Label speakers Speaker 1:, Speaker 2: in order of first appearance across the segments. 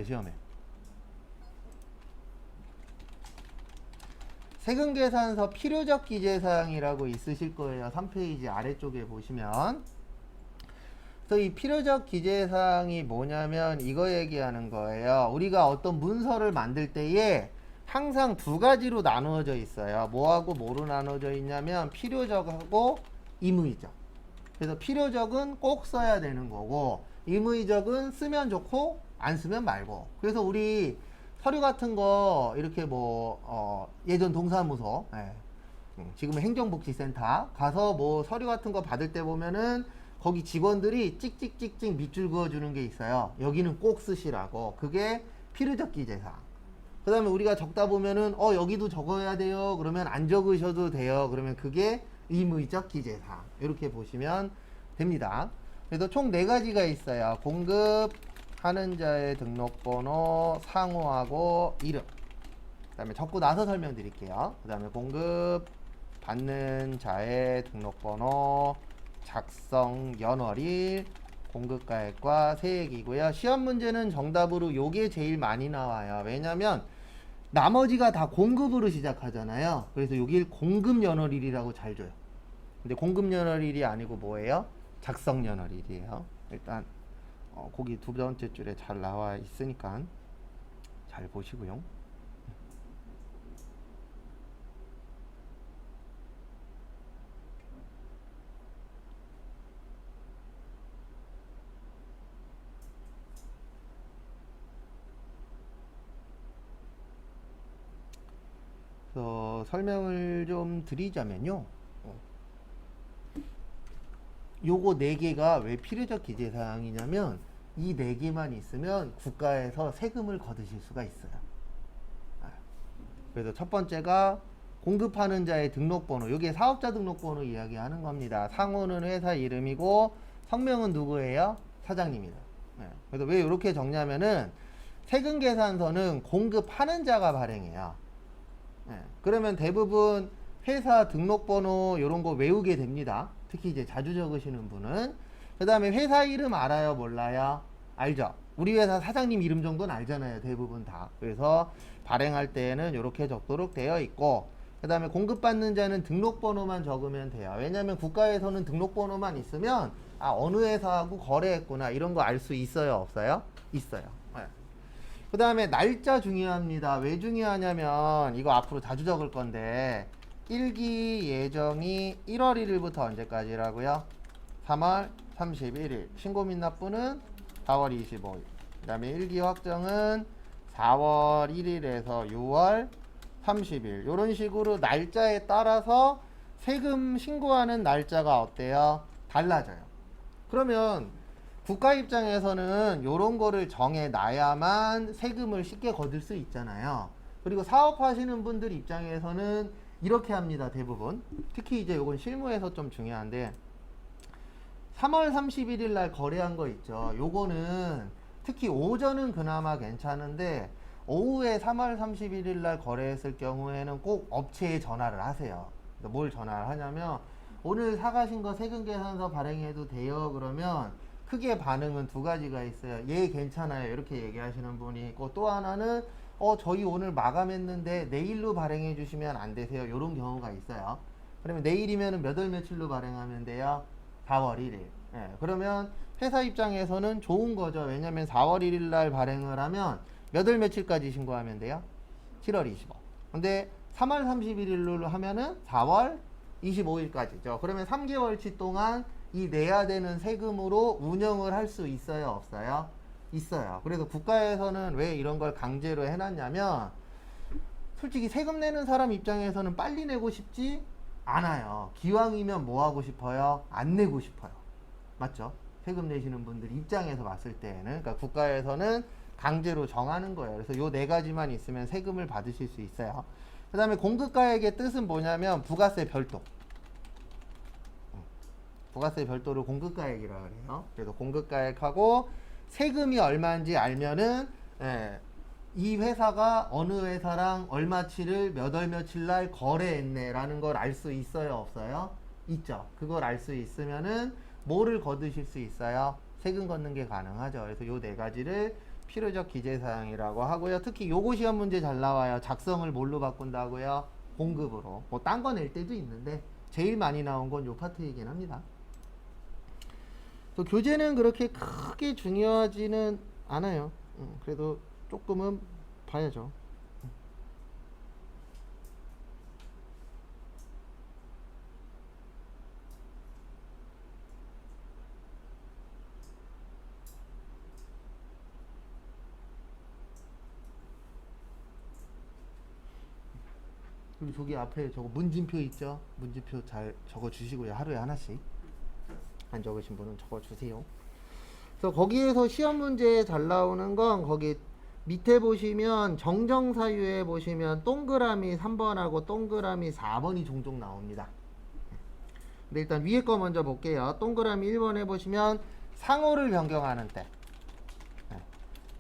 Speaker 1: 나와요, 시험에. 세금계산서 필요적 기재사항이라고 있으실 거예요. 3페이지 아래쪽에 보시면. 그래서 이 필요적 기재사항이 뭐냐면 이거 얘기하는 거예요. 우리가 어떤 문서를 만들 때에 항상 두 가지로 나누어져 있어요. 뭐하고 뭐로 나누어져 있냐면 필요적하고 임의적. 그래서 필요적은 꼭 써야 되는 거고 임의적은 쓰면 좋고 안 쓰면 말고. 그래서 우리 서류 같은 거 이렇게 예전 동사무소, 지금은 행정복지센터 가서 뭐 서류 같은 거 받을 때 보면은 거기 직원들이 찍찍찍찍 밑줄 그어주는 게 있어요. 여기는 꼭 쓰시라고. 그게 필요적 기재사항. 그 다음에 우리가 적다 보면은 여기도 적어야 돼요. 그러면 안 적으셔도 돼요. 그러면 그게 의무적 기재사항. 이렇게 보시면 됩니다. 그래서 총 4가지가 있어요. 공급하는 자의 등록번호, 상호하고 이름. 그 다음에 적고 나서 설명드릴게요. 그 다음에 공급받는 자의 등록번호, 작성 연월일, 공급가액과 세액이고요. 시험 문제는 정답으로 요게 제일 많이 나와요. 왜냐면 나머지가 다 공급으로 시작하잖아요. 그래서 여길 공급연월일이라고 잘 줘요. 근데 공급연월일이 아니고 뭐예요? 작성연월일이에요. 일단 거기 두 번째 줄에 잘 나와 있으니까 잘 보시고요. 그래서 설명을 좀 드리자면요. 요거 4개가 왜 필요적 기재사항이냐면 이 4개만 있으면 국가에서 세금을 거두실 수가 있어요. 그래서 첫 번째가 공급하는 자의 등록번호. 요게 사업자 등록번호 이야기하는 겁니다. 상호는 회사 이름이고 성명은 누구예요? 사장님이다. 그래서 왜 이렇게 적냐면은 세금계산서는 공급하는 자가 발행해요. 그러면 대부분 회사 등록번호 이런 거 외우게 됩니다. 특히 이제 자주 적으시는 분은. 그 다음에 회사 이름 알아요? 몰라요? 알죠? 우리 회사 사장님 이름 정도는 알잖아요. 대부분 다. 그래서 발행할 때에는 이렇게 적도록 되어 있고, 그 다음에 공급받는 자는 등록번호만 적으면 돼요. 왜냐하면 국가에서는 등록번호만 있으면 어느 회사하고 거래했구나 이런 거 알 수 있어요? 없어요? 있어요. 그 다음에 날짜 중요합니다. 왜 중요하냐면 이거 앞으로 자주 적을 건데 1기 예정이 1월 1일부터 언제까지라고요? 3월 31일. 신고 및 납부는 4월 25일. 그 다음에 1기 확정은 4월 1일에서 6월 30일. 이런 식으로 날짜에 따라서 세금 신고하는 날짜가 어때요? 달라져요. 그러면 국가 입장에서는 이런 거를 정해놔야만 세금을 쉽게 거둘 수 있잖아요. 그리고 사업하시는 분들 입장에서는 이렇게 합니다. 대부분. 특히 이제 이건 실무에서 좀 중요한데 3월 31일 날 거래한 거 있죠. 요거는 특히 오전은 그나마 괜찮은데 오후에 3월 31일 날 거래했을 경우에는 꼭 업체에 전화를 하세요. 뭘 전화를 하냐면 오늘 사가신 거 세금계산서 발행해도 돼요? 그러면 크게 반응은 2가지가 있어요. 예, 괜찮아요. 이렇게 얘기하시는 분이 있고, 또 하나는 저희 오늘 마감했는데 내일로 발행해 주시면 안 되세요? 이런 경우가 있어요. 그러면 내일이면 몇 월 며칠로 발행하면 돼요? 4월 1일. 그러면 회사 입장에서는 좋은 거죠. 왜냐면 4월 1일 날 발행을 하면 몇 월 며칠까지 신고하면 돼요? 7월 25일. 근데 3월 31일로 하면은 4월 25일까지죠. 그러면 3개월치 동안 이 내야 되는 세금으로 운영을 할 수 있어요? 없어요? 있어요. 그래서 국가에서는 왜 이런 걸 강제로 해놨냐면 솔직히 세금 내는 사람 입장에서는 빨리 내고 싶지 않아요. 기왕이면 뭐 하고 싶어요? 안 내고 싶어요. 맞죠? 세금 내시는 분들 입장에서 봤을 때는. 그러니까 국가에서는 강제로 정하는 거예요. 그래서 요 4가지만 있으면 세금을 받으실 수 있어요. 그 다음에 공급가액의 뜻은 뭐냐면 부가세 별도. 부가세 별도를 공급가액이라고 그래요. 그래서 공급가액하고 세금이 얼마인지 알면은 이 회사가 어느 회사랑 얼마치를 몇 월 며칠 날 거래했네 라는 걸 알 수 있어요? 없어요? 있죠. 그걸 알 수 있으면은 뭐를 거두실 수 있어요? 세금 걷는 게 가능하죠. 그래서 요 4가지를 필요적 기재사항이라고 하고요. 특히 요거 시험 문제 잘 나와요. 작성을 뭘로 바꾼다고요? 공급으로. 뭐 딴 거 낼 때도 있는데 제일 많이 나온 건 요 파트이긴 합니다. 또 교재는 그렇게 크게 중요하지는 않아요. 그래도 조금은 봐야죠. 그리고 저기 앞에 저거 문진표 있죠? 문진표 잘 적어 주시고요. 하루에 하나씩. 안 적으신 분은 적어 주세요. 그래서 거기에서 시험 문제에 잘 나오는 건 거기 밑에 보시면 정정사유에 보시면 동그라미 3번하고 동그라미 4번이 종종 나옵니다. 근데 일단 위에 거 먼저 볼게요. 동그라미 1번에 보시면 상호를 변경하는 때.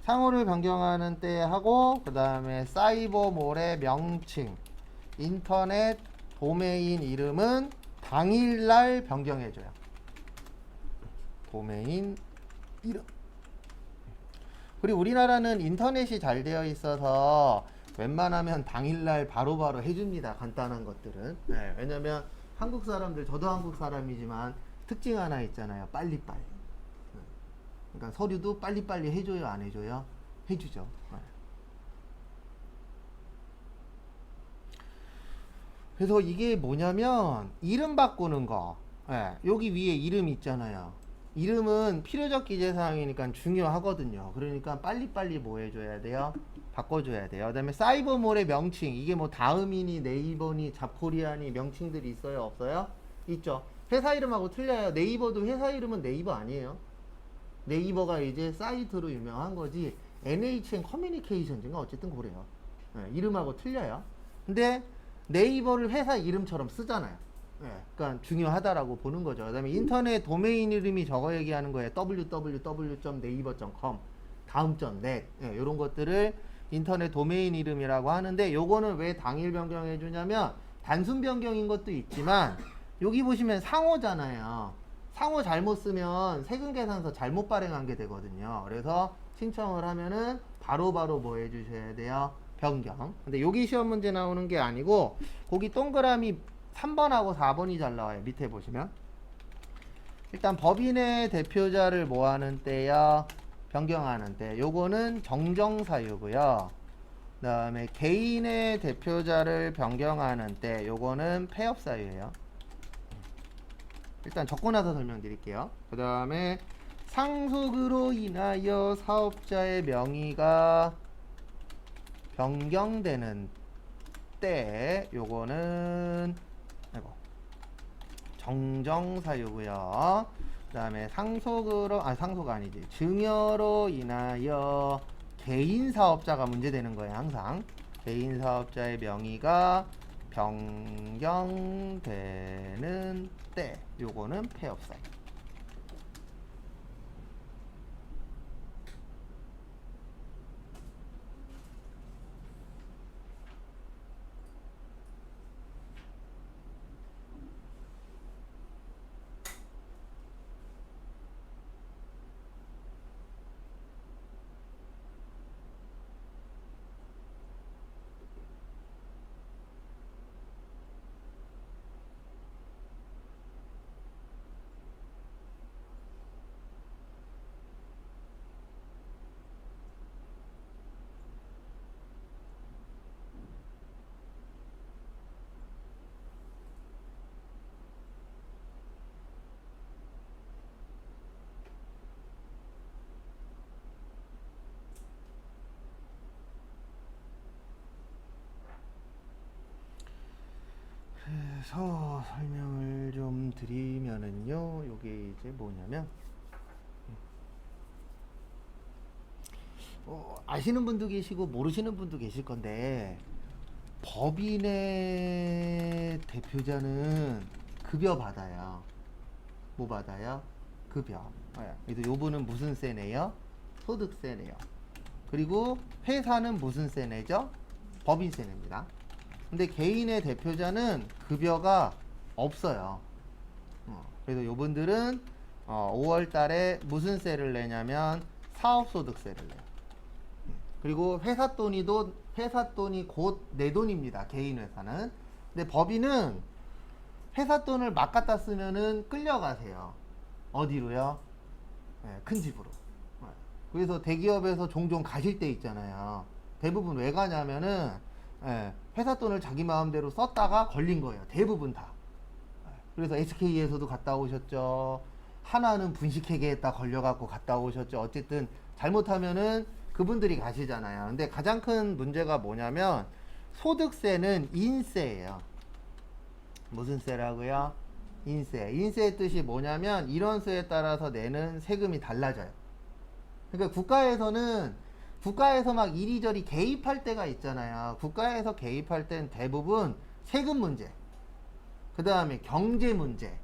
Speaker 1: 상호를 변경하는 때 하고 그 다음에 사이버몰의 명칭, 인터넷 도메인 이름은 당일날 변경해줘요. 도메인 이름. 그리고 우리나라는 인터넷이 잘 되어 있어서 웬만하면 당일날 바로바로 해줍니다. 간단한 것들은. 네, 왜냐면 한국 사람들, 저도 한국 사람이지만 특징 하나 있잖아요. 빨리빨리. 그러니까 서류도 빨리빨리 해줘요, 안 해줘요? 해주죠. 네. 그래서 이게 뭐냐면 이름 바꾸는 거. 네, 여기 위에 이름 있잖아요. 이름은 필요적 기재사항이니까 중요하거든요. 그러니까 빨리빨리 뭐 해줘야 돼요? 바꿔줘야 돼요. 그 다음에 사이버몰의 명칭. 이게 뭐 다음이니 네이버니 잡코리아니 명칭들이 있어요? 없어요? 있죠. 회사 이름하고 틀려요. 네이버도 회사 이름은 네이버 아니에요. 네이버가 이제 사이트로 유명한 거지 NHN 커뮤니케이션인가 어쨌든 그래요. 네, 이름하고 틀려요. 근데 네이버를 회사 이름처럼 쓰잖아요. 네, 그러니까 중요하다라고 보는 거죠. 그 다음에 인터넷 도메인 이름이 저거 얘기하는 거예요. www.naver.com 다음.net 네, 이런 것들을 인터넷 도메인 이름이라고 하는데 요거는 왜 당일 변경해 주냐면 단순 변경인 것도 있지만 여기 보시면 상호잖아요. 상호 잘못 쓰면 세금계산서 잘못 발행한 게 되거든요. 그래서 신청을 하면은 바로바로 뭐 해주셔야 돼요? 변경. 근데 여기 시험 문제 나오는 게 아니고 거기 동그라미 3번하고 4번이 잘 나와요. 밑에 보시면 일단 법인의 대표자를 뭐 하는 때요? 변경하는 때. 요거는 정정사유고요. 그 다음에 개인의 대표자를 변경하는 때 요거는 폐업사유예요. 일단 적고 나서 설명드릴게요. 그 다음에 상속으로 인하여 사업자의 명의가 변경되는 때 요거는 정정사유고요. 그 다음에 상속 아니지 증여로 인하여 개인 사업자가 문제되는 거예요. 항상 개인 사업자의 명의가 변경되는 때 요거는 폐업사유. 그래서 설명을 좀 드리면은요, 요게 이제 뭐냐면 아시는 분도 계시고 모르시는 분도 계실 건데 법인의 대표자는 급여 받아요. 뭐 받아요? 급여. 그래서 요분은 무슨 세네요? 소득세 내요. 그리고 회사는 무슨 세 내죠? 법인세 냅니다. 근데 개인의 대표자는 급여가 없어요. 그래서 요분들은 5월 달에 무슨 세를 내냐면 사업소득세를 내요. 그리고 회사 돈이 곧 내 돈입니다. 개인 회사는. 근데 법인은 회사 돈을 막 갖다 쓰면은 끌려가세요. 어디로요? 네, 큰 집으로. 네. 그래서 대기업에서 종종 가실 때 있잖아요. 대부분 왜 가냐면은 회사 돈을 자기 마음대로 썼다가 걸린 거예요. 대부분 다. 그래서 SK에서도 갔다 오셨죠. 하나는 분식회계에다 걸려갖고 갔다 오셨죠. 어쨌든 잘못하면은 그분들이 가시잖아요. 근데 가장 큰 문제가 뭐냐면 소득세는 인세예요. 무슨 세라고요? 인세. 인세의 뜻이 뭐냐면 인원수에 따라서 내는 세금이 달라져요. 그러니까 국가에서 막 이리저리 개입할 때가 있잖아요. 국가에서 개입할 땐 대부분 세금 문제, 그 다음에 경제 문제,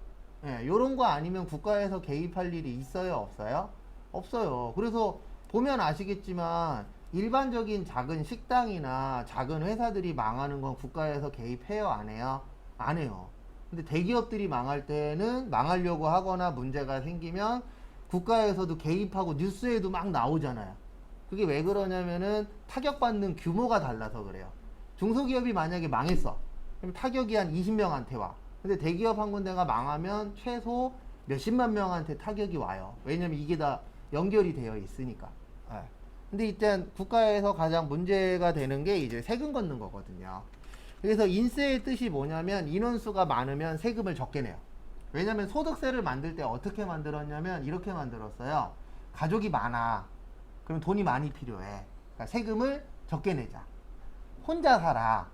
Speaker 1: 요런 거 아니면 국가에서 개입할 일이 있어요, 없어요? 없어요. 그래서 보면 아시겠지만 일반적인 작은 식당이나 작은 회사들이 망하는 건 국가에서 개입해요, 안 해요? 안 해요. 근데 대기업들이 망할 때는 망하려고 하거나 문제가 생기면 국가에서도 개입하고 뉴스에도 막 나오잖아요. 그게 왜 그러냐면은 타격받는 규모가 달라서 그래요. 중소기업이 만약에 망했어. 그럼 타격이 한 20명한테 와. 근데 대기업 한 군데가 망하면 최소 몇십만 명한테 타격이 와요. 왜냐면 이게 다 연결이 되어 있으니까. 근데 일단 국가에서 가장 문제가 되는 게 이제 세금 걷는 거거든요. 그래서 인세의 뜻이 뭐냐면 인원수가 많으면 세금을 적게 내요. 왜냐면 소득세를 만들 때 어떻게 만들었냐면 이렇게 만들었어요. 가족이 많아. 그럼 돈이 많이 필요해. 그러니까 세금을 적게 내자. 혼자 살아.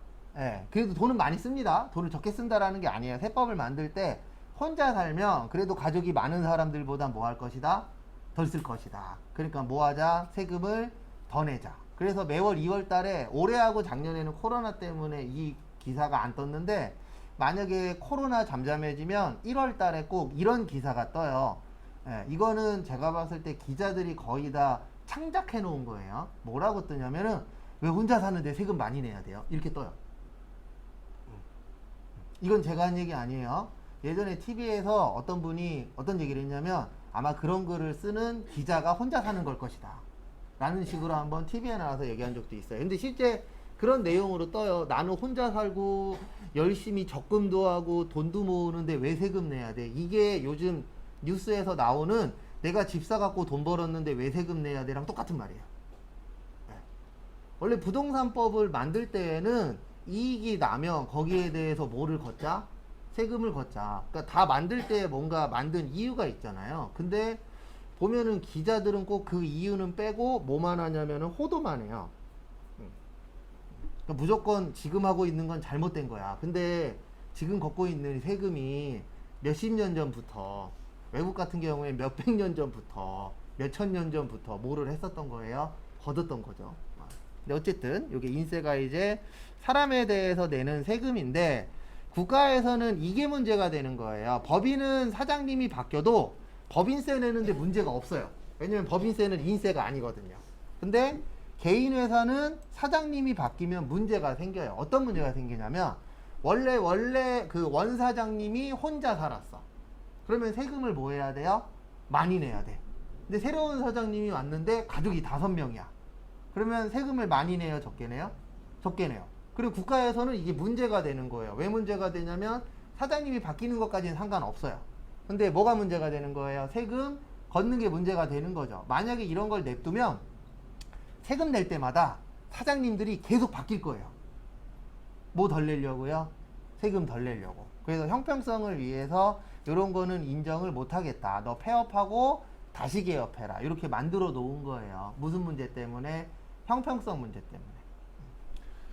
Speaker 1: 그래도 돈은 많이 씁니다. 돈을 적게 쓴다라는 게 아니에요. 세법을 만들 때 혼자 살면 그래도 가족이 많은 사람들보다 뭐 할 것이다? 덜 쓸 것이다. 그러니까 뭐 하자? 세금을 더 내자. 그래서 매월 2월 달에 올해하고 작년에는 코로나 때문에 이 기사가 안 떴는데 만약에 코로나 잠잠해지면 1월 달에 꼭 이런 기사가 떠요. 이거는 제가 봤을 때 기자들이 거의 다 창작해 놓은 거예요. 뭐라고 뜨냐면은 왜 혼자 사는데 세금 많이 내야 돼요? 이렇게 떠요. 이건 제가 한 얘기 아니에요. 예전에 TV에서 어떤 분이 어떤 얘기를 했냐면 아마 그런 글을 쓰는 기자가 혼자 사는 걸 것이다 라는 식으로 한번 TV에 나와서 얘기한 적도 있어요. 근데 실제 그런 내용으로 떠요. 나는 혼자 살고 열심히 적금도 하고 돈도 모으는데 왜 세금 내야 돼? 이게 요즘 뉴스에서 나오는 내가 집 사갖고 돈 벌었는데 왜 세금 내야 돼? 랑 똑같은 말이에요. 원래 부동산법을 만들 때에는 이익이 나면 거기에 대해서 뭐를 걷자? 세금을 걷자. 그러니까 다 만들 때 뭔가 만든 이유가 있잖아요. 근데 보면은 기자들은 꼭 그 이유는 빼고 뭐만 하냐면은 호도만 해요. 그러니까 무조건 지금 하고 있는 건 잘못된 거야. 근데 지금 걷고 있는 세금이 몇십 년 전부터 외국 같은 경우에 몇백 년 전부터 몇천 년 전부터 뭐를 했었던 거예요? 걷었던 거죠. 근데 어쨌든 이게 인세가 이제 사람에 대해서 내는 세금인데 국가에서는 이게 문제가 되는 거예요. 법인은 사장님이 바뀌어도 법인세 내는데 문제가 없어요. 왜냐면 법인세는 인세가 아니거든요. 근데 개인 회사는 사장님이 바뀌면 문제가 생겨요. 어떤 문제가 생기냐면 원래 그 원사장님이 혼자 살았어. 그러면 세금을 뭐 해야 돼요? 많이 내야 돼. 근데 새로운 사장님이 왔는데 가족이 5명이야. 그러면 세금을 많이 내요? 적게 내요? 적게 내요. 그리고 국가에서는 이게 문제가 되는 거예요. 왜 문제가 되냐면 사장님이 바뀌는 것까지는 상관없어요. 근데 뭐가 문제가 되는 거예요? 세금 걷는 게 문제가 되는 거죠. 만약에 이런 걸 냅두면 세금 낼 때마다 사장님들이 계속 바뀔 거예요. 뭐 덜 내려고요? 세금 덜 내려고. 그래서 형평성을 위해서 이런 거는 인정을 못 하겠다. 너 폐업하고 다시 개업해라. 이렇게 만들어 놓은 거예요. 무슨 문제 때문에? 형평성 문제 때문에.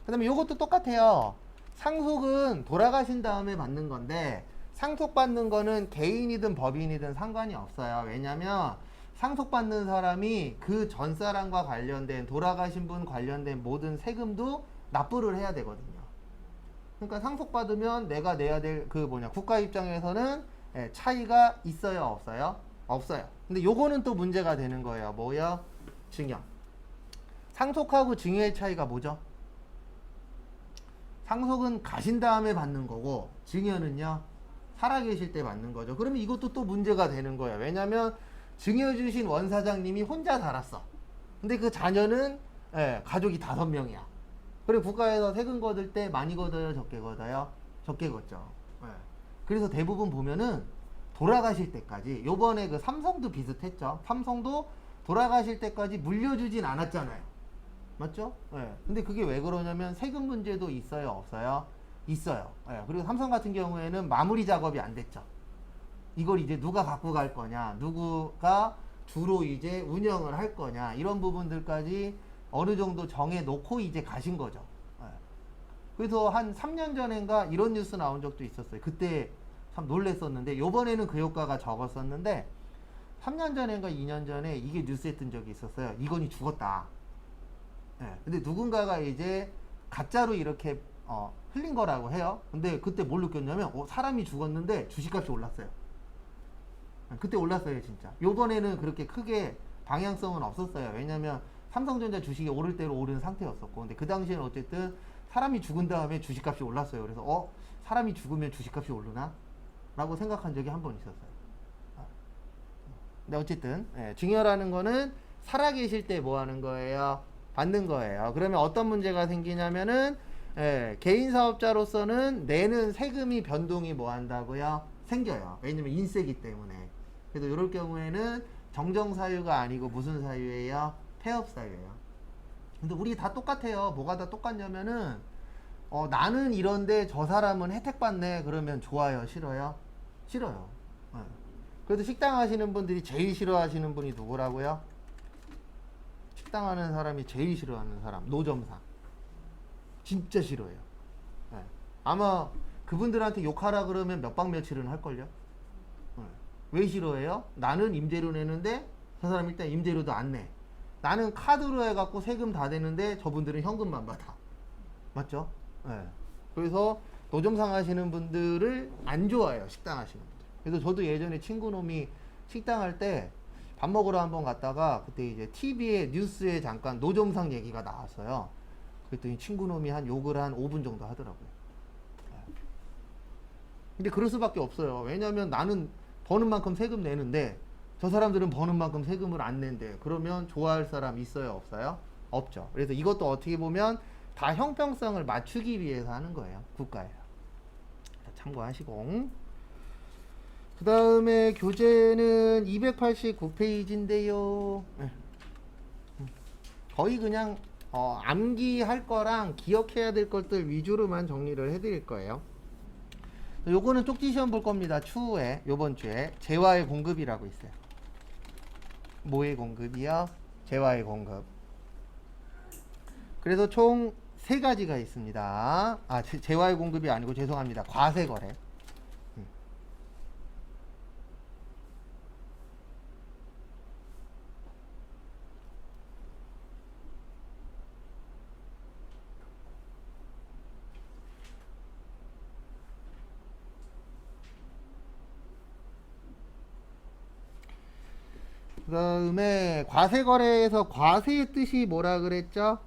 Speaker 1: 그 다음에 이것도 똑같아요. 상속은 돌아가신 다음에 받는 건데 상속받는 거는 개인이든 법인이든 상관이 없어요. 왜냐면 상속받는 사람이 그 전 사람과 관련된 돌아가신 분 관련된 모든 세금도 납부를 해야 되거든요. 그러니까 상속받으면 내가 내야 될 국가 입장에서는 차이가 있어요, 없어요? 없어요. 근데 요거는 또 문제가 되는 거예요. 뭐요? 증여. 상속하고 증여의 차이가 뭐죠? 상속은 가신 다음에 받는 거고 증여는요 살아계실 때 받는 거죠. 그러면 이것도 또 문제가 되는 거예요. 왜냐면 증여 주신 원사장님이 혼자 살았어. 근데 그 자녀는 예, 가족이 5명이야. 그리고 국가에서 세금 걷을 때 많이 걷어요, 적게 걷어요? 적게 걷죠. 예. 그래서 대부분 보면은 돌아가실 때까지, 요번에 그 삼성도 비슷했죠. 삼성도 돌아가실 때까지 물려주진 않았잖아요. 맞죠? 예. 근데 그게 왜 그러냐면 세금 문제도 있어요, 없어요? 있어요. 예. 그리고 삼성 같은 경우에는 마무리 작업이 안 됐죠. 이걸 이제 누가 갖고 갈 거냐, 누구가 주로 이제 운영을 할 거냐, 이런 부분들까지 어느 정도 정해 놓고 이제 가신 거죠. 예. 그래서 한 3년 전인가 이런 뉴스 나온 적도 있었어요. 그때 참 놀랬었는데, 요번에는 그 효과가 적었었는데 3년 전인가 2년 전에 이게 뉴스에 뜬 적이 있었어요. 이건희 죽었다. 예. 근데 누군가가 이제 가짜로 이렇게 흘린 거라고 해요. 근데 그때 뭘 느꼈냐면 사람이 죽었는데 주식값이 올랐어요. 그때 올랐어요, 진짜. 요번에는 그렇게 크게 방향성은 없었어요. 왜냐면 삼성전자 주식이 오를 대로 오르는 상태였었고, 근데 그 당시에는 어쨌든 사람이 죽은 다음에 주식값이 올랐어요. 그래서 사람이 죽으면 주식값이 오르나? 라고 생각한 적이 한 번 있었어요. 근데 어쨌든 증여라는 거는 살아계실 때 뭐 하는 거예요? 받는 거예요. 그러면 어떤 문제가 생기냐면은 개인 사업자로서는 내는 세금이 변동이 뭐 한다고요? 생겨요. 왜냐면 인세기 때문에. 그래서 이럴 경우에는 정정 사유가 아니고 무슨 사유예요? 폐업 사유예요. 근데 우리 다 똑같아요. 뭐가 다 똑같냐면은 나는 이런데 저 사람은 혜택 받네. 그러면 좋아요, 싫어요? 싫어요. 그래도 식당 하시는 분들이 제일 싫어하시는 분이 누구라고요? 식당 하는 사람이 제일 싫어하는 사람, 노점상. 진짜 싫어해요. 아마 그분들한테 욕하라 그러면 몇 박 며칠은 할걸요? 왜 싫어해요? 나는 임대료 내는데 저 사람 일단 임대료도 안 내. 나는 카드로 해갖고 세금 다 되는데 저분들은 현금만 받아. 맞죠? 그래서 노점상 하시는 분들을 안 좋아해요, 식당 하시는 분들. 그래서 저도 예전에 친구놈이 식당 할 때 밥 먹으러 한번 갔다가 그때 이제 TV에 뉴스에 잠깐 노점상 얘기가 나왔어요. 그랬더니 친구놈이 욕을 한 5분 정도 하더라고요. 근데 그럴 수밖에 없어요. 왜냐면 나는 버는 만큼 세금 내는데 저 사람들은 버는 만큼 세금을 안 낸대. 그러면 좋아할 사람 있어요, 없어요? 없죠. 그래서 이것도 어떻게 보면 다 형평성을 맞추기 위해서 하는 거예요, 국가에서. 참고하시고. 그 다음에 교재는 289페이지인데요. 거의 그냥 암기할 거랑 기억해야 될 것들 위주로만 정리를 해드릴 거예요. 요거는 쪽지 시험 볼 겁니다. 추후에, 요번 주에 재화의 공급이라고 있어요. 뭐의 공급이요? 재화의 공급. 그래서 총 3가지가 있습니다. 재화의 공급이 아니고 죄송합니다. 과세거래. 그 다음에 과세거래에서 과세의 뜻이 뭐라 그랬죠?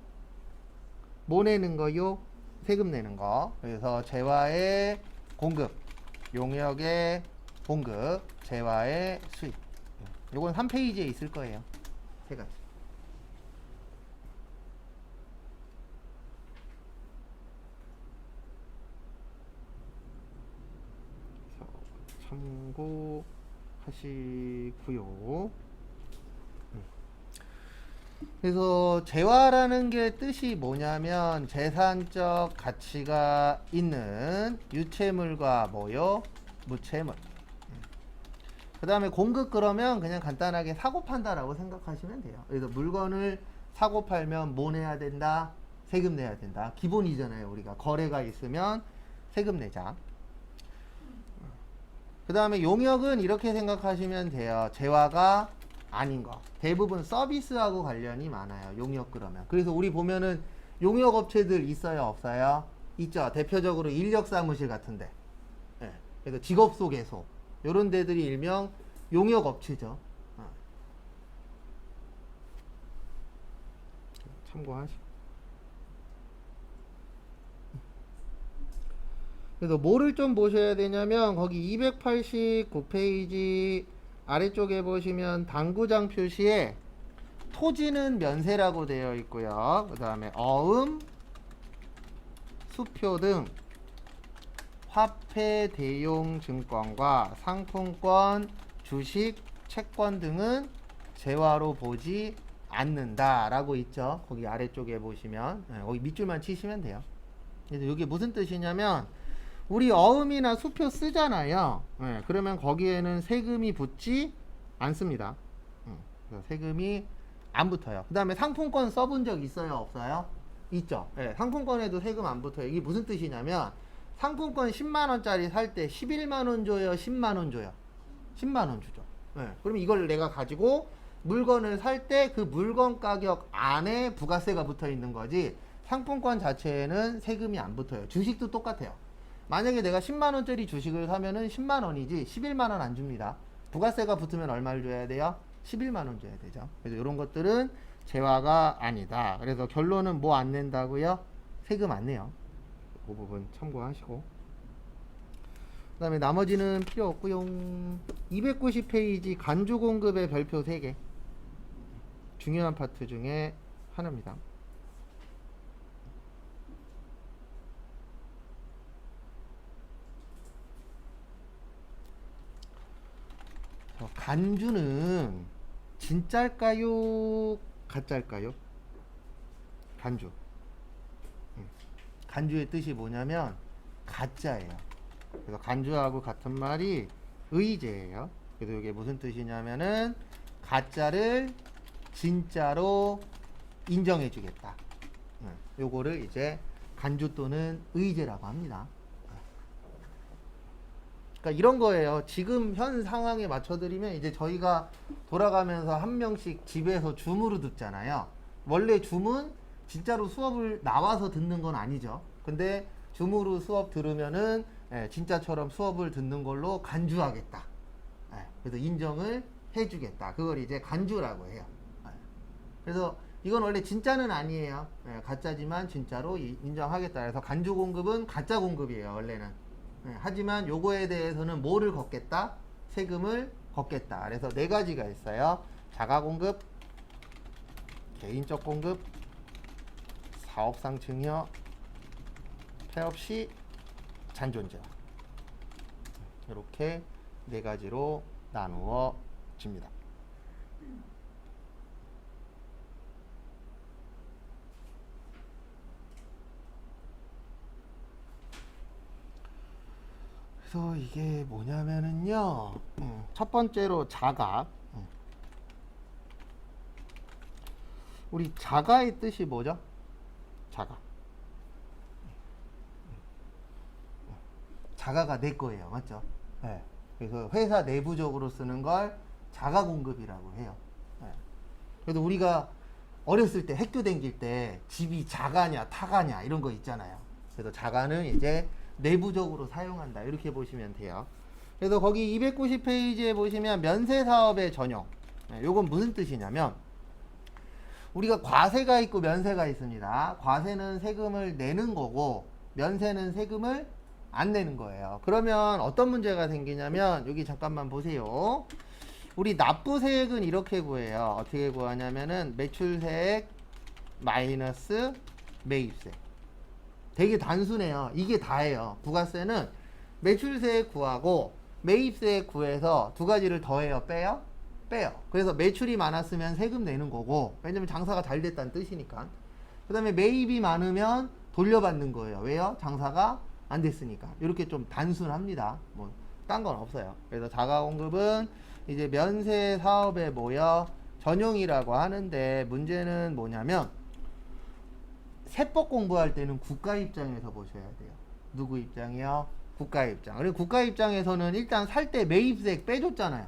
Speaker 1: 뭐 내는 거요? 세금 내는 거. 그래서 재화의 공급, 용역의 공급, 재화의 수입. 요건 3페이지에 있을 거예요. 3가지. 참고하시고요. 그래서 재화라는 게 뜻이 뭐냐면 재산적 가치가 있는 유체물과 뭐요? 무체물. 그 다음에 공급 그러면 그냥 간단하게 사고 판다라고 생각하시면 돼요. 그래서 물건을 사고 팔면 뭐 내야 된다? 세금 내야 된다. 기본이잖아요. 우리가 거래가 있으면 세금 내자. 그 다음에 용역은 이렇게 생각하시면 돼요. 재화가 아닌 거. 대부분 서비스하고 관련이 많아요. 용역 그러면. 그래서 우리 보면은 용역 업체들 있어요, 없어요? 있죠. 대표적으로 인력사무실 같은데. 그래서 직업소개소. 요런 데들이 일명 용역 업체죠. 참고하시고. 그래서 뭐를 좀 보셔야 되냐면 거기 289페이지 아래쪽에 보시면 당구장 표시에 토지는 면세라고 되어 있고요. 그 다음에 어음, 수표 등 화폐 대용 증권과 상품권, 주식, 채권 등은 재화로 보지 않는다 라고 있죠. 거기 아래쪽에 보시면 거기 밑줄만 치시면 돼요. 그래서 이게 무슨 뜻이냐면 우리 어음이나 수표 쓰잖아요. 그러면 거기에는 세금이 붙지 않습니다. 그래서 세금이 안 붙어요. 그 다음에 상품권 써본 적 있어요? 없어요? 있죠. 상품권에도 세금 안 붙어요. 이게 무슨 뜻이냐면 상품권 10만원짜리 살 때 11만원 줘요? 10만원 줘요? 10만원 주죠. 그럼 이걸 내가 가지고 물건을 살 때 그 물건 가격 안에 부가세가 붙어 있는 거지 상품권 자체에는 세금이 안 붙어요. 주식도 똑같아요. 만약에 내가 10만원짜리 주식을 사면은 10만원이지 11만원 안 줍니다. 부가세가 붙으면 얼마를 줘야 돼요? 11만원 줘야 되죠. 그래서 이런 것들은 재화가 아니다. 그래서 결론은 뭐 안 낸다고요? 세금 안 내요. 그 부분 참고하시고. 그 다음에 나머지는 필요 없고요. 290페이지 간주공급의 별표 3개. 중요한 파트 중에 하나입니다. 간주는 진짜일까요? 가짜일까요? 간주. 간주의 뜻이 뭐냐면 가짜예요. 그래서 간주하고 같은 말이 의제예요. 그래서 이게 무슨 뜻이냐면은 가짜를 진짜로 인정해 주겠다. 요거를 이제 간주 또는 의제라고 합니다. 그러니까 이런 거예요. 지금 현 상황에 맞춰드리면 이제 저희가 돌아가면서 한 명씩 집에서 줌으로 듣잖아요. 원래 줌은 진짜로 수업을 나와서 듣는 건 아니죠. 근데 줌으로 수업 들으면은 진짜처럼 수업을 듣는 걸로 간주하겠다. 그래서 인정을 해주겠다. 그걸 이제 간주라고 해요. 그래서 이건 원래 진짜는 아니에요. 가짜지만 진짜로 인정하겠다. 그래서 간주 공급은 가짜 공급이에요. 원래는. 하지만 요거에 대해서는 뭐를 걷겠다? 세금을 걷겠다. 그래서 4가지가 있어요. 자가 공급, 개인적 공급, 사업상 증여, 폐업 시 잔존재화. 이렇게 4가지로 나누어집니다. 그래서 이게 뭐냐면은요, 첫 번째로 자가. 우리 자가의 뜻이 뭐죠? 자가. 자가가 내 거예요. 맞죠? 그래서 회사 내부적으로 쓰는 걸 자가 공급이라고 해요. 그래도 우리가 어렸을 때 학교 다닐 때 집이 자가냐 타가냐 이런 거 있잖아요. 그래서 자가는 이제 내부적으로 사용한다. 이렇게 보시면 돼요. 그래서 거기 290페이지에 보시면 면세사업의 전용. 요건 무슨 뜻이냐면 우리가 과세가 있고 면세가 있습니다. 과세는 세금을 내는 거고 면세는 세금을 안 내는 거예요. 그러면 어떤 문제가 생기냐면 여기 잠깐만 보세요. 우리 납부세액은 이렇게 구해요. 어떻게 구하냐면은 매출세액 마이너스 매입세. 되게 단순해요. 이게 다예요. 부가세는 매출세액 구하고 매입세액 구해서 2가지를 더해요. 빼요? 빼요. 그래서 매출이 많았으면 세금 내는 거고, 왜냐면 장사가 잘 됐다는 뜻이니까. 그 다음에 매입이 많으면 돌려받는 거예요. 왜요? 장사가 안 됐으니까. 이렇게 좀 단순합니다. 뭐 딴 건 없어요. 그래서 자가공급은 이제 면세 사업에 모여 전용이라고 하는데, 문제는 뭐냐면 세법 공부할 때는 국가 입장에서 보셔야 돼요. 누구 입장이요? 국가 입장. 그리고 국가 입장에서는 일단 살 때 매입세액 빼줬잖아요.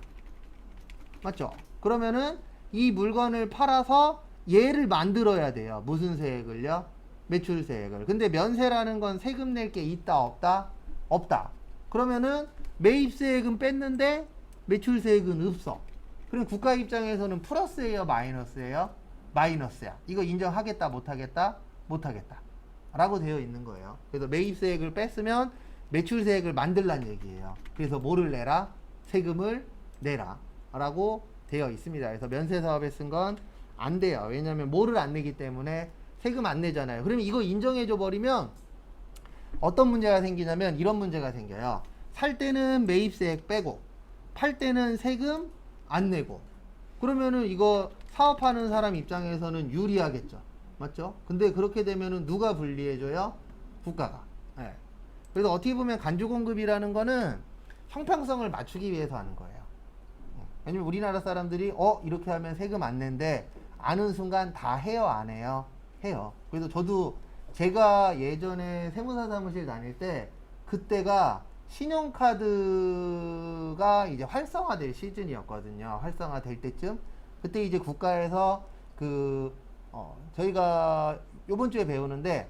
Speaker 1: 맞죠? 그러면은 이 물건을 팔아서 얘를 만들어야 돼요. 무슨 세액을요? 매출세액을. 근데 면세라는 건 세금 낼 게 있다 없다? 없다. 그러면은 매입세액은 뺐는데 매출세액은 없어. 그럼 국가 입장에서는 플러스예요? 마이너스예요? 마이너스야. 이거 인정하겠다 못하겠다? 못하겠다 라고 되어 있는 거예요. 그래서 매입세액을 뺐으면 매출세액을 만들란 얘기예요. 그래서 뭐를 내라? 세금을 내라 라고 되어 있습니다. 그래서 면세사업에 쓴 건 안 돼요. 왜냐면 뭐를 안 내기 때문에 세금 안 내잖아요. 그러면 이거 인정해줘 버리면 어떤 문제가 생기냐면 이런 문제가 생겨요. 살 때는 매입세액 빼고 팔 때는 세금 안 내고 그러면은 이거 사업하는 사람 입장에서는 유리하겠죠. 맞죠? 근데 그렇게 되면은 누가 불리해줘요? 국가가. 예. 그래서 어떻게 보면 간주공급이라는 거는 형평성을 맞추기 위해서 하는 거예요. 왜냐면 우리나라 사람들이 이렇게 하면 세금 안 낸대 아는 순간 다 해요 안 해요? 해요. 그래서 저도 제가 예전에 세무사 사무실 다닐 때 그때가 신용카드가 이제 활성화될 시즌이었거든요. 활성화될 때쯤 그때 이제 국가에서 저희가 요번 주에 배우는데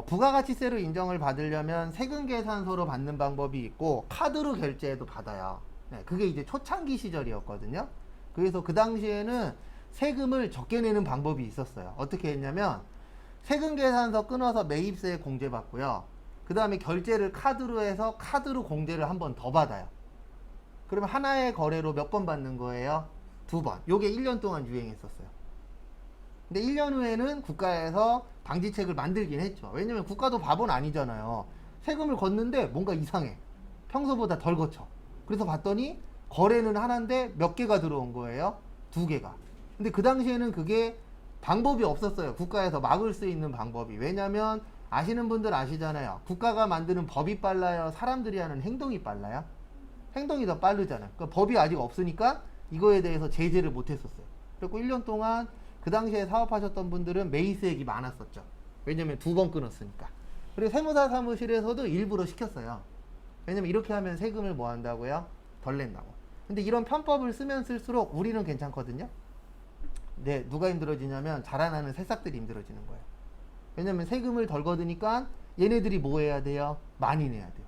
Speaker 1: 부가가치세로 인정을 받으려면 세금 계산서로 받는 방법이 있고 카드로 결제해도 받아요. 네, 그게 이제 초창기 시절이었거든요. 그래서 그 당시에는 세금을 적게 내는 방법이 있었어요. 어떻게 했냐면 세금 계산서 끊어서 매입세 공제받고요. 그 다음에 결제를 카드로 해서 카드로 공제를 한 번 더 받아요. 그러면 하나의 거래로 몇 번 받는 거예요? 2번. 요게 1년 동안 유행했었어요. 근데 1년 후에는 국가에서 방지책을 만들긴 했죠. 왜냐면 국가도 바보는 아니잖아요. 세금을 걷는데 뭔가 이상해. 평소보다 덜 걷죠. 그래서 봤더니 거래는 하나인데 몇 개가 들어온 거예요? 2개가. 근데 그 당시에는 그게 방법이 없었어요. 국가에서 막을 수 있는 방법이. 왜냐면 아시는 분들 아시잖아요. 국가가 만드는 법이 빨라요? 사람들이 하는 행동이 빨라요? 행동이 더 빠르잖아요. 그러니까 법이 아직 없으니까 이거에 대해서 제재를 못 했었어요. 그리고 1년 동안 그 당시에 사업하셨던 분들은 매입세액이 많았었죠. 왜냐면 2번 끊었으니까. 그리고 세무사 사무실에서도 일부러 시켰어요. 왜냐면 이렇게 하면 세금을 뭐 한다고요? 덜 낸다고. 근데 이런 편법을 쓰면 쓸수록 우리는 괜찮거든요. 네, 누가 힘들어지냐면 자라나는 새싹들이 힘들어지는 거예요. 왜냐면 세금을 덜 걷으니까 얘네들이 뭐 해야 돼요? 많이 내야 돼요.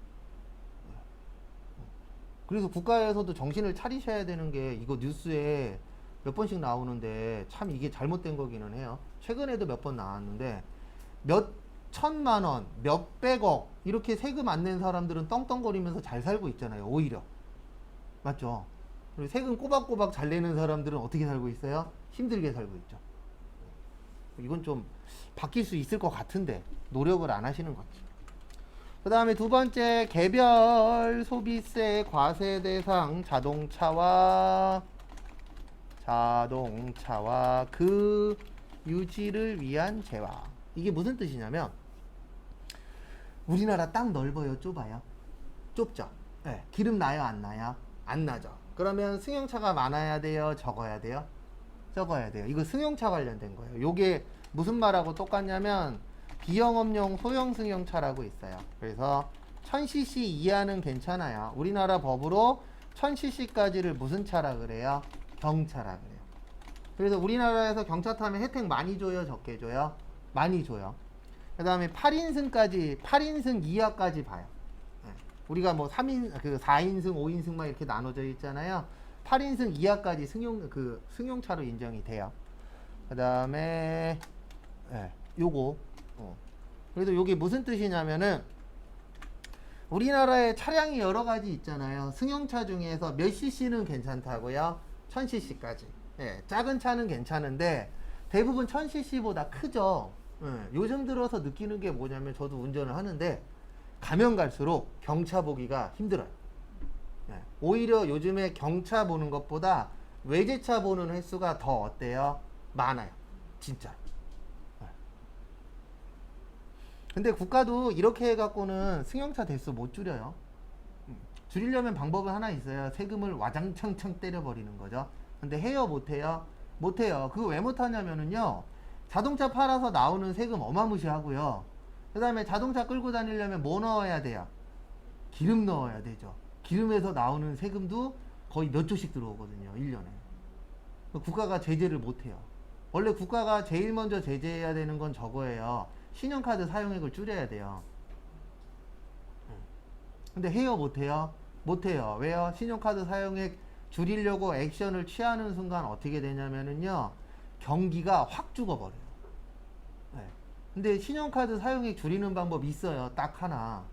Speaker 1: 그래서 국가에서도 정신을 차리셔야 되는 게 이거 뉴스에 몇 번씩 나오는데 참 이게 잘못된 거기는 해요. 최근에도 몇 번 나왔는데 몇 천만 원, 몇백억 이렇게 세금 안 낸 사람들은 떵떵거리면서 잘 살고 있잖아요. 오히려. 맞죠? 그리고 세금 꼬박꼬박 잘 내는 사람들은 어떻게 살고 있어요? 힘들게 살고 있죠. 이건 좀 바뀔 수 있을 것 같은데 노력을 안 하시는 거지. 그 다음에 두 번째, 개별 소비세 과세 대상 자동차와 그 유지를 위한 재화. 이게 무슨 뜻이냐면 우리나라 땅 넓어요, 좁아요? 좁죠. 네. 기름 나요, 안 나요? 안 나죠. 그러면 승용차가 많아야 돼요, 적어야 돼요? 적어야 돼요. 이거 승용차 관련된 거예요. 요게 무슨 말하고 똑같냐면 비영업용 소형 승용차라고 있어요. 그래서 1000cc 이하는 괜찮아요. 우리나라 법으로 1000cc까지를 무슨 차라 그래요? 경차라 그래요. 그래서 우리나라에서 경차 타면 혜택 많이 줘요, 적게 줘요? 많이 줘요. 그 다음에 8인승 이하까지 봐요. 네. 우리가 뭐 4인승, 5인승 막 이렇게 나눠져 있잖아요. 8인승 이하까지 승용차로 인정이 돼요. 그 다음에 요거 그래도 요게 무슨 뜻이냐면은 우리나라에 차량이 여러 가지 있잖아요. 승용차 중에서 몇 cc는 괜찮다고요? 1000cc까지. 작은 차는 괜찮은데 대부분 1000cc보다 크죠. 요즘 들어서 느끼는 게 뭐냐면 저도 운전을 하는데 가면 갈수록 경차 보기가 힘들어요. 오히려 요즘에 경차 보는 것보다 외제차 보는 횟수가 더 어때요? 많아요. 진짜. 근데 국가도 이렇게 해갖고는 승용차 대수 못 줄여요. 줄이려면 방법은 하나 있어요. 세금을 와장창창 때려버리는 거죠. 근데 해요, 못해요? 못해요. 그거 왜 못하냐면은요, 자동차 팔아서 나오는 세금 어마무시하고요. 그 다음에 자동차 끌고 다니려면 뭐 넣어야 돼요? 기름 넣어야 되죠. 기름에서 나오는 세금도 거의 몇 조씩 들어오거든요, 1년에. 국가가 제재를 못해요. 원래 국가가 제일 먼저 제재해야 되는 건 저거예요. 신용카드 사용액을 줄여야 돼요. 근데 해요, 못해요? 못해요. 왜요? 신용카드 사용액 줄이려고 액션을 취하는 순간 어떻게 되냐면은요, 경기가 확 죽어버려요. 근데 신용카드 사용액 줄이는 방법 있어요. 딱 하나.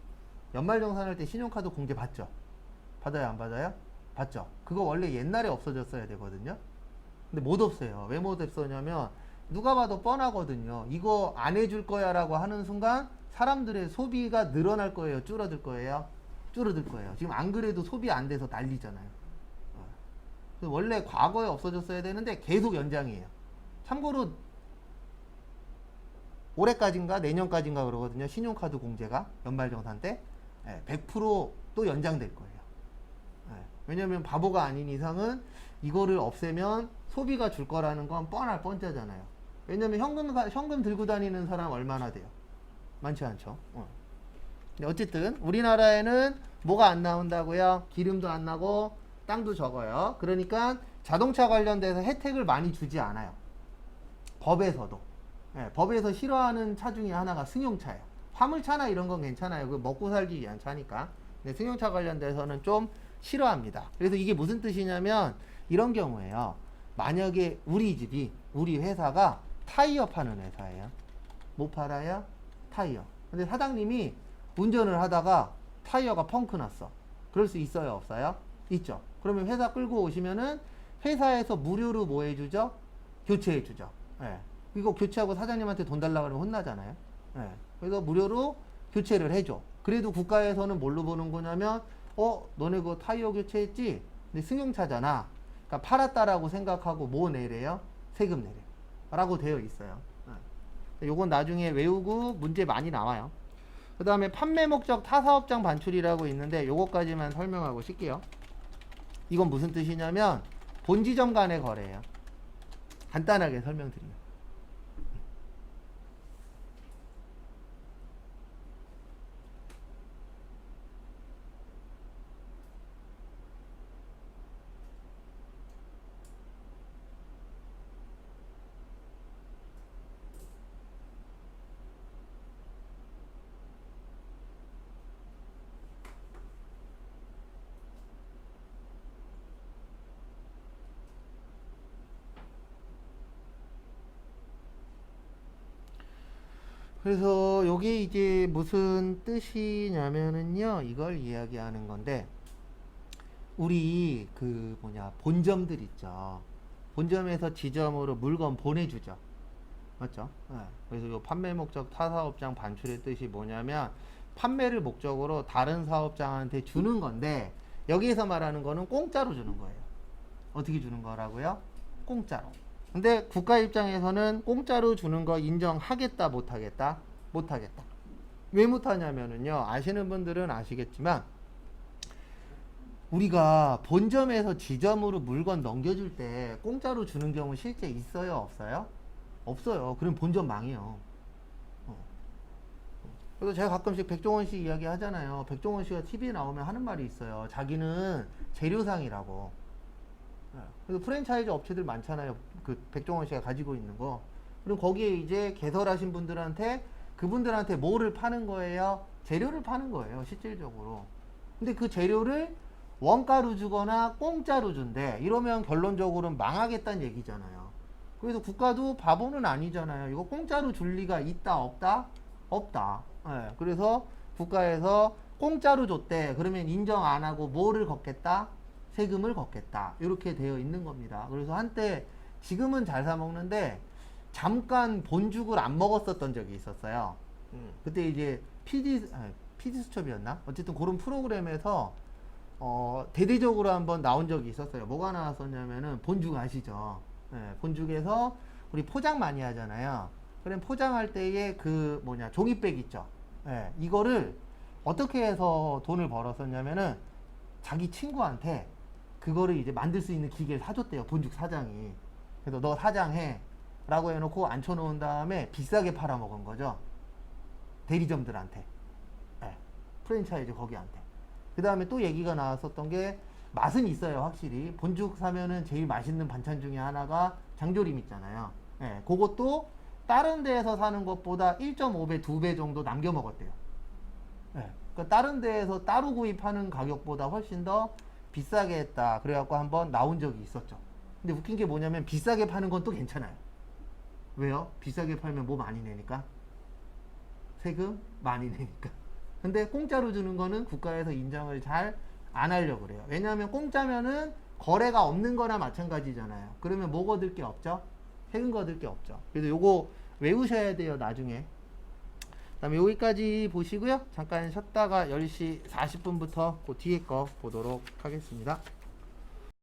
Speaker 1: 연말정산할 때 신용카드 공제 받죠? 받아요, 안 받아요? 받죠? 그거 원래 옛날에 없어졌어야 되거든요. 근데 못 없애요. 왜 못 없애냐면 누가 봐도 뻔하거든요. 이거 안 해줄 거야 라고 하는 순간 사람들의 소비가 늘어날 거예요? 줄어들 거예요? 줄어들 거예요. 지금 안 그래도 소비 안 돼서 난리잖아요. 원래 과거에 없어졌어야 되는데 계속 연장이에요. 참고로 올해까지인가 내년까지인가 그러거든요. 신용카드 공제가 연말정산 때 100%또 연장될 거예요. 왜냐면 바보가 아닌 이상은 이거를 없애면 소비가 줄 거라는 건 뻔할 뻔짜잖아요. 왜냐면 현금 들고 다니는 사람 얼마나 돼요? 많지 않죠. 근데 어쨌든 우리나라에는 뭐가 안 나온다고요? 기름도 안 나고 땅도 적어요. 그러니까 자동차 관련돼서 혜택을 많이 주지 않아요. 법에서도. 법에서 싫어하는 차 중에 하나가 승용차예요. 화물차나 이런 건 괜찮아요. 그 먹고 살기 위한 차니까. 근데 승용차 관련돼서는 좀 싫어합니다. 그래서 이게 무슨 뜻이냐면 이런 경우에요. 만약에 우리 집이 우리 회사가 타이어 파는 회사예요. 뭐 팔아요? 타이어. 근데 사장님이 운전을 하다가 타이어가 펑크 났어. 그럴 수 있어요? 없어요? 있죠. 그러면 회사 끌고 오시면은 회사에서 무료로 뭐 해주죠? 교체해주죠. 이거 교체하고 사장님한테 돈 달라고 하면 혼나잖아요. 그래서 무료로 교체를 해줘. 그래도 국가에서는 뭘로 보는 거냐면 너네 그거 타이어 교체했지? 근데 승용차잖아. 그러니까 팔았다라고 생각하고 뭐 내래요? 세금 내래. 라고 되어 있어요. 요건 나중에 외우고 문제 많이 나와요. 그 다음에 판매 목적 타사업장 반출이라고 있는데 요거까지만 설명하고 쉴게요. 이건 무슨 뜻이냐면 본지점 간의 거래예요. 간단하게 설명드리면. 그래서 요게 이제 무슨 뜻이냐면은요, 이걸 이야기하는 건데, 우리 그 본점들 있죠. 본점에서 지점으로 물건 보내주죠. 맞죠? 그래서 요 판매 목적 타사업장 반출의 뜻이 뭐냐면, 판매를 목적으로 다른 사업장한테 주는 건데, 여기에서 말하는 거는 공짜로 주는 거예요. 어떻게 주는 거라고요? 공짜로. 근데 국가 입장에서는 공짜로 주는 거 인정하겠다 못하겠다? 못하겠다. 왜 못하냐면은요, 아시는 분들은 아시겠지만 우리가 본점에서 지점으로 물건 넘겨줄 때 공짜로 주는 경우 실제 있어요? 없어요? 없어요. 그럼 본점 망해요. 그래서 제가 가끔씩 백종원 씨 이야기 하잖아요. 백종원 씨가 TV에 나오면 하는 말이 있어요. 자기는 재료상이라고. 그래서 프랜차이즈 업체들 많잖아요. 그 백종원 씨가 가지고 있는 거. 그럼 거기에 이제 개설하신 분들한테 그분들한테 뭐를 파는 거예요? 재료를 파는 거예요. 실질적으로. 근데 그 재료를 원가로 주거나 공짜로 준대. 이러면 결론적으로는 망하겠다는 얘기잖아요. 그래서 국가도 바보는 아니잖아요. 이거 공짜로 줄 리가 있다 없다? 없다. 그래서 국가에서 공짜로 줬대. 그러면 인정 안 하고 뭐를 걷겠다? 세금을 걷겠다. 이렇게 되어 있는 겁니다. 그래서 한때 지금은 잘 사 먹는데 잠깐 본죽을 안 먹었었던 적이 있었어요. 그때 이제 피디수첩이었나? 어쨌든 그런 프로그램에서 대대적으로 한번 나온 적이 있었어요. 뭐가 나왔었냐면은 본죽 아시죠? 본죽에서 우리 포장 많이 하잖아요. 그럼 포장할 때에 그 종이백 있죠? 이거를 어떻게 해서 돈을 벌었었냐면은 자기 친구한테 그거를 이제 만들 수 있는 기계를 사줬대요. 본죽 사장이. 그래서 너 사장해 라고 해놓고 앉혀놓은 다음에 비싸게 팔아먹은 거죠. 대리점들한테. 프랜차이즈 거기한테. 그 다음에 또 얘기가 나왔었던 게 맛은 있어요. 확실히. 본죽 사면은 제일 맛있는 반찬 중에 하나가 장조림 있잖아요. 그것도 다른 데에서 사는 것보다 1.5배, 2배 정도 남겨 먹었대요. 그러니까 다른 데에서 따로 구입하는 가격보다 훨씬 더 비싸게 했다. 그래갖고 한번 나온 적이 있었죠. 근데 웃긴 게 뭐냐면 비싸게 파는 건 또 괜찮아요. 왜요? 비싸게 팔면 뭐 많이 내니까? 세금 많이 내니까. 근데 공짜로 주는 거는 국가에서 인정을 잘 안 하려고 그래요. 왜냐하면 공짜면은 거래가 없는 거나 마찬가지잖아요. 그러면 뭐 거둘 게 없죠? 세금 거둘 게 없죠. 그래서 요거 외우셔야 돼요, 나중에. 그다음에 여기까지 보시고요. 잠깐 쉬었다가 10시 40분부터 그 뒤에 거 보도록 하겠습니다.